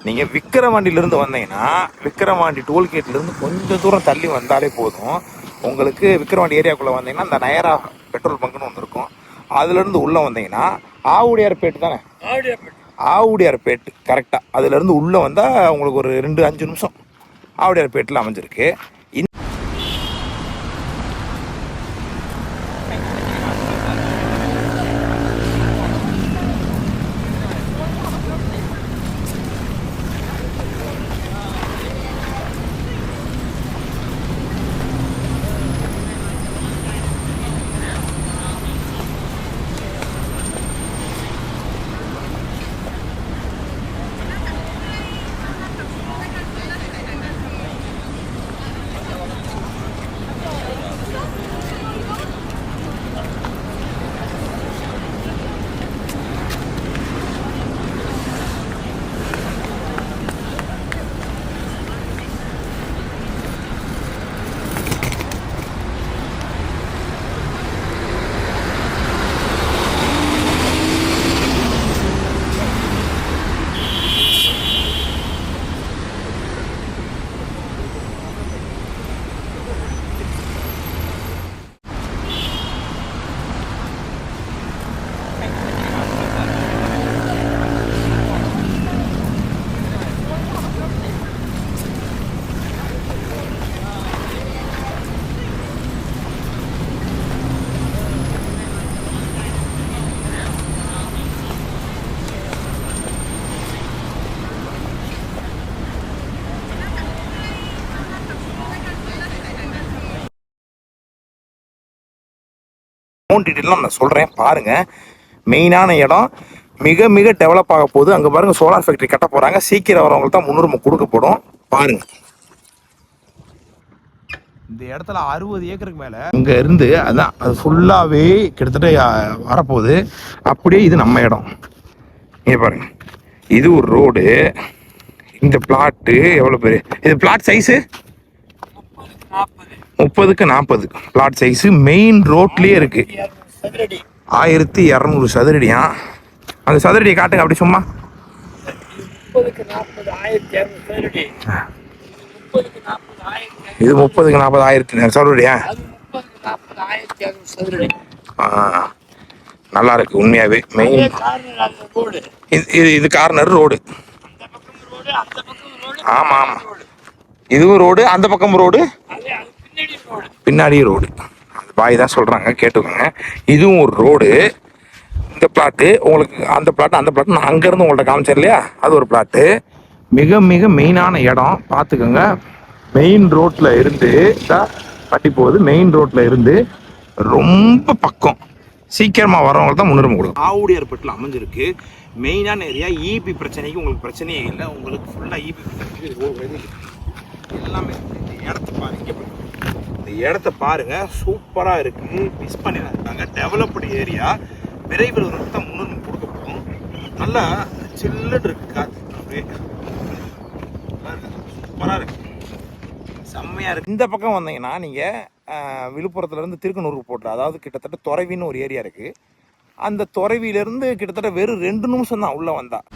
நீங்கள் விக்கிரவாண்டியிலேருந்து வந்தீங்கன்னா விக்கிரவாண்டி டோல்கேட்லேருந்து கொஞ்சம் தூரம் தள்ளி வந்தாலே போதும். உங்களுக்கு விக்கிரவாண்டி ஏரியாக்குள்ளே வந்தீங்கன்னா இந்த நயரா பெட்ரோல் பங்க்னு ஒன்று இருக்கும். அதுலேருந்து உள்ளே வந்தீங்கன்னா ஆவுடையார்பேட்டு தானே, ஆவுடையார்பேட்டு கரெக்டாக. அதுலேருந்து உள்ளே வந்தால் உங்களுக்கு ஒரு 2-5 நிமிஷம் ஆவுடையார்பேட்டில் அமைஞ்சிருக்கு. டீட்டெயிலாம் நான் சொல்கிறேன் பாருங்கள். மெயினான இடம் மிக மிக டெவலப் ஆக போகுது. அங்கே பாருங்கள் சோலார் ஃபேக்ட்ரி கட்ட போகிறாங்க. சீக்கிரம் வரவங்களுக்கு தான் முன்னுரிமை கொடுக்கப்படும். பாருங்கள், இந்த இடத்துல 60 ஏக்கருக்கு மேலே இங்கே இருந்து அதான் அது ஃபுல்லாகவே கிட்டத்தட்ட வரப்போகுது. அப்படியே இது நம்ம இடம். இங்கே பாருங்கள், இது ஒரு ரோடு. இந்த பிளாட்டு எவ்வளோ பெரிய இது plot size? 30x40 plot size. Main ரோட்லேயே இருக்கு. 1200 சதுரடியா? அந்த சதுரடியை காட்டுங்க அப்படி சும்மா. இது 30x40 சதுரடியா? நல்லா இருக்கு உண்மையாவே. மெயின் இது கார்னர் ரோடு. ஆமா ஆமா, இதுவும் ரோடு, அந்த பக்கம் ரோடு, பின்னாடி ரோடு. அந்த பாய் தான் சொல்றாங்க, கேட்டுக்கோங்க. இதுவும் ஒரு ரோடு. இந்த பிளாட்டு உங்களுக்கு அந்த பிளாட் நான் அங்கேருந்து உங்கள்கிட்ட காமிச்சேன் இல்லையா, அது ஒரு பிளாட்டு. மிக மிக மெயினான இடம் பார்த்துக்கோங்க. மெயின் ரோட்டில் இருந்து பட்டி போகுது. மெயின் ரோட்டில் இருந்து ரொம்ப பக்கம். சீக்கிரமாக வரவங்களுக்கு தான் முன்னுரிமை கொடுக்கும். ஆவுடையார்பேட்டில் அமைஞ்சிருக்கு. மெயினான ஏரியா. இபி பிரச்சனைக்கு உங்களுக்கு பிரச்சனையே இல்லை. உங்களுக்கு ஃபுல்லாக இபி பிரச்சனைக்கு எல்லாமே. இந்த இடத்த பாருங்க, இந்த இடத்த பாருங்க, சூப்பராக இருக்குது. மிஸ் பண்ணிடுறாங்க. Developed area. விரைவில் தான் முன்னுரிமை கொடுக்கப்படும். நல்லா சில்லுன்னு இருக்கு காற்று. சூப்பராக இருக்கு, செம்மையாக இருக்குது. இந்த பக்கம் வந்தீங்கன்னா நீங்கள் விழுப்புரத்துலேருந்து திருக்கனூருக்கு போட்டு, அதாவது கிட்டத்தட்ட துறவின்னு ஒரு ஏரியா இருக்குது. அந்த துறவியிலேருந்து கிட்டத்தட்ட வெறும் 2 நிமிஷம் தான் உள்ளே வந்தால்